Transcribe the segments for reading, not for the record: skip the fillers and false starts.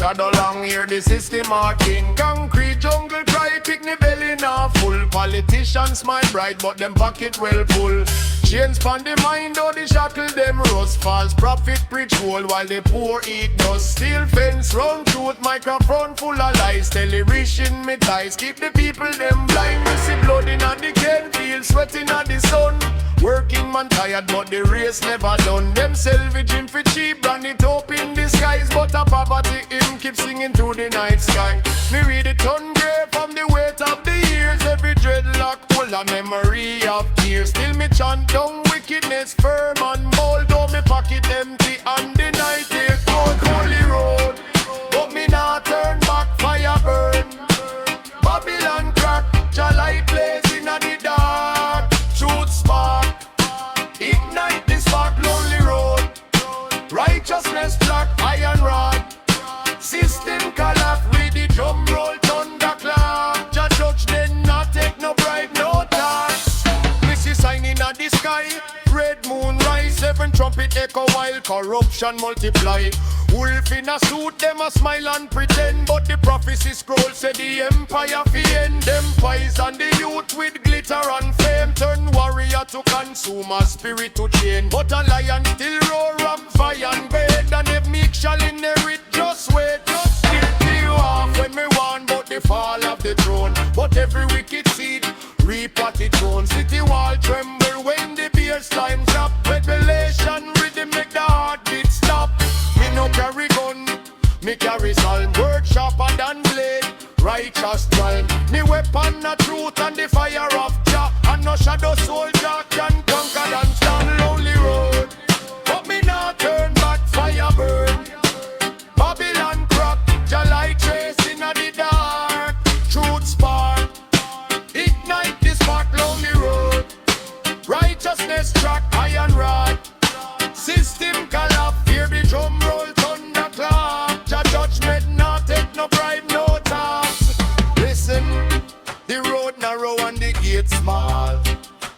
shadow long, hear the system marking. Concrete jungle cry, picnic belly now full. Politicians smile bright, but them pocket well full. Chains pon the mind, though the shackle them rust. False prophet preach gold while the poor eat dust. Steel fence round truth, microphone full of lies. Television me ties, keep the people them blind. We see blood in the cane field, sweating at the sun. Working man tired, but the race never done. Them salvage him for cheap, brand it up in the skies. But a poverty him keep singing through the night sky. Me read it hungry from the weight of the years. Every dreadlock full of memory of tears. Still me chant down wickedness firm and bold. Though me pocket empty and the night is cold. Holy road, but me not turn back, fire burn. Babylon crack, your light blaze in the dark. Truth spark, ignite this spark, lonely road. Righteousness black, iron rod. System collapse with the drum roll, thunderclap. Judge then not take no bribe, no tax. This is sign in the sky. Red moon rise, seven trumpet echo while corruption multiply. Wolf in a suit, them a smile and pretend. But the prophecy scroll say the empire fi end. Them poison the youth with glitter and fame. Turn warrior to consumer, spirit to chain. But a lion still roar and fire and bed. And if meek shall inherit, just wait. Just kill you off when me want but the fall of the throne. But every wicked seed reap at its own. City wall tremble when the beer slime drop. Revelation rhythm make the heartbeat stop. Me no carry gun, me carry psalm. Word sharper than blade, righteous crime. Me weapon a truth and the fire of Jah. And no shadow soldier can conquer and stand. Lonely road, but me not turn back, fire burn. Babylon crack, Jah light trace in the dark. Truth spark, ignite this spark, lonely road. Righteousness track, iron rod. System collapse, hear the drum roll, thunderclap. Jah judgment not take no bribe, no tax. Listen, the road narrow and the gate small.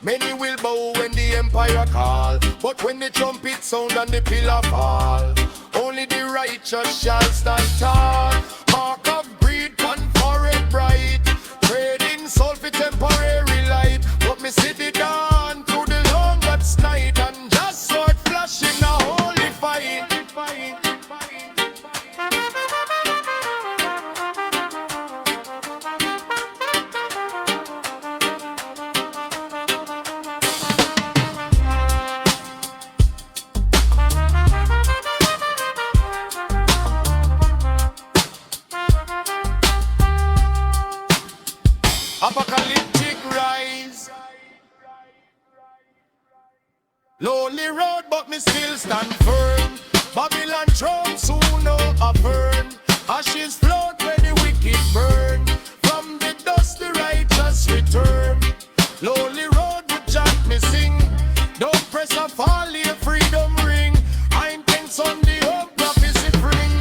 Many will bow when the empire call. But when the trumpet sound and the pillar fall, only the righteous shall stand tall. Mark of greed, one forehead bright. Trading soul for temporary light. But me see the dawn through the longest night. And just sword flashing a holy fight. Apocalyptic rise. Lonely road, but me still stand firm. Babylon throne soon overturn. Ashes float where the wicked burn. From the dust the righteous return. Lonely road, with chant me sing. Don't press a fall, your freedom ring. I'm tense on the hope, prophecy bring.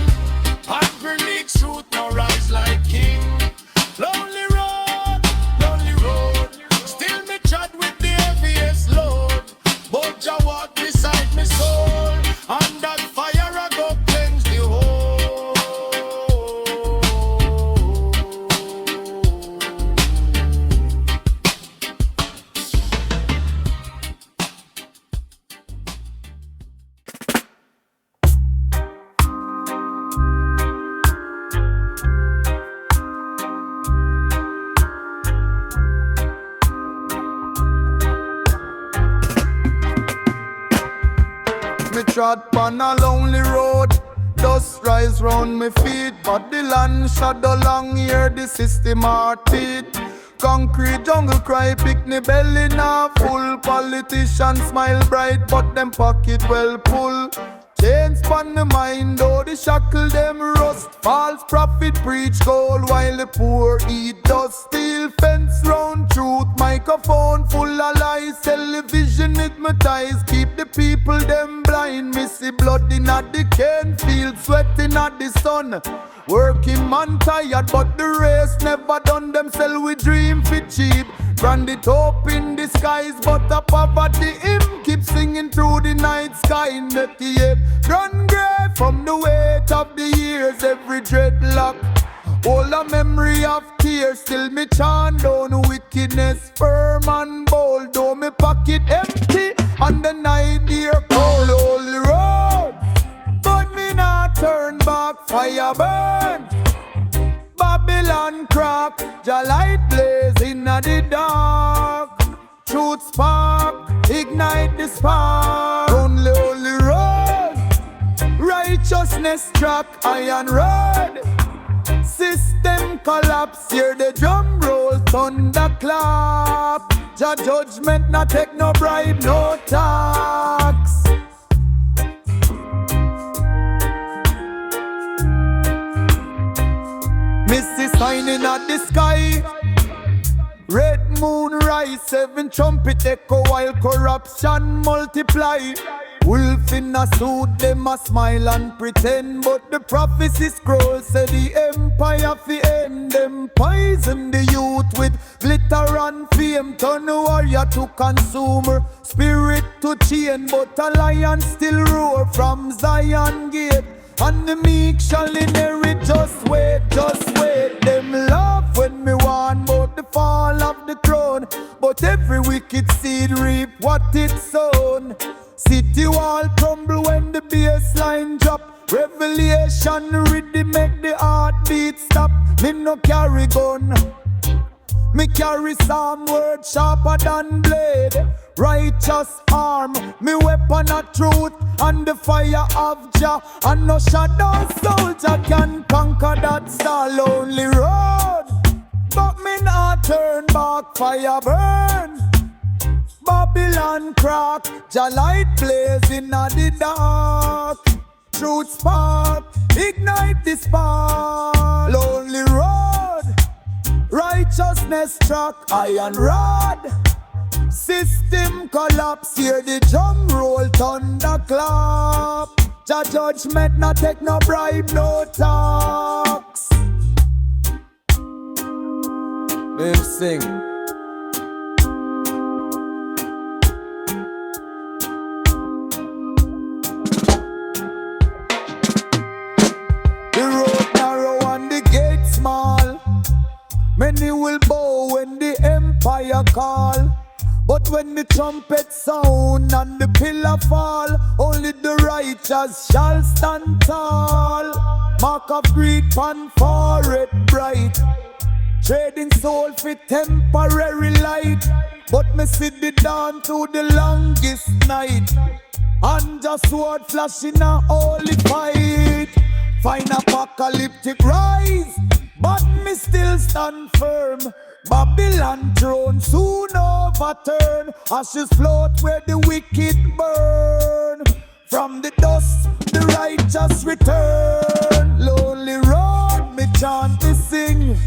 Hungry leaks truth now rise like king. Lonely road, still me chat with the heaviest load. But Jah walk beside me soul, and that fire I go cleanse the whole. Me trod on a lonely road, dust rise round me feet. But the land shadow long, hear the system heartbeat. Concrete jungle cry, picnic belly now full. Politicians smile bright, but them pocket well full. Chains pon the mind, though the shackle them rust. False prophet preach gold while the poor eat dust. Steel fence round truth, microphone full of lies. Television hypnotize, keep the people them blind. Missy blood in the cane field, sweating at the sun. Working man tired, but the race never done. Them sell we dream for cheap. Brand it up in the skies, but the poverty him keep singing through the night sky. In the Grand grey from the weight of the years, every dreadlock. All a memory of tears, still me chant down wickedness. Firm and bold, though me pocket empty. And the night dear cold, holy road. But me not turn back, fire burn. Babylon crack, Jah light blaze in the dark. Truth spark, ignite the spark. Only holy road, righteousness track, iron rod. System collapse, hear the drum roll, thunder clap. Jah judgment not take no bribe, no tax. Missy signing at the sky. Red moon rise, 7 trumpet echo while corruption multiply. Wolf in a suit, them a smile and pretend, but the prophecy scroll say the empire fi end. Them poison the youth with glitter and fame, turn the warrior to consumer, spirit to chain. But a lion still roar from Zion gate, and the meek shall inherit. Just wait, them laugh when me warn about the fall of the throne, but every wicked seed reap what it sown. City wall crumble when the bassline drop. Revelation ready make the heartbeat stop. Me no carry gun, me carry some word sharper than blade. Righteous arm, me weapon of truth and the fire of Jah. And no shadow soldier can conquer that star lonely road. But me not turn back, fire burn. Babylon crack, Jah light blaze in the dark. Truth spark, ignite the spark. Lonely road, righteousness track, iron rod. System collapse, hear the drum roll, thunder clap. Jah judgment not take no bribe, no tax. Them sing. Many will bow when the empire call, but when the trumpet sound and the pillar fall, only the righteous shall stand tall. Mark of greed pan forehead bright, trading soul for temporary light. But me see the dawn through the longest night, and just sword flashing a holy fight. Find apocalyptic rise, but me still stand firm. Babylon throne soon overturn. Ashes float where the wicked burn. From the dust the righteous return. Lonely road me chant to sing.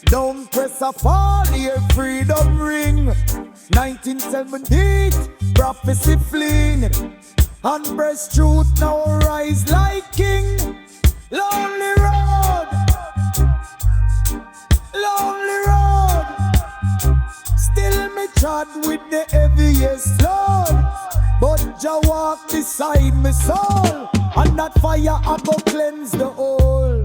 Don't press a fall, hear freedom ring. 1978 prophecy fling, and breast truth now rise like king. Lonely road, lonely road. Still me trod with the heaviest load, but Jah walk beside me soul, and that fire I go cleanse the whole.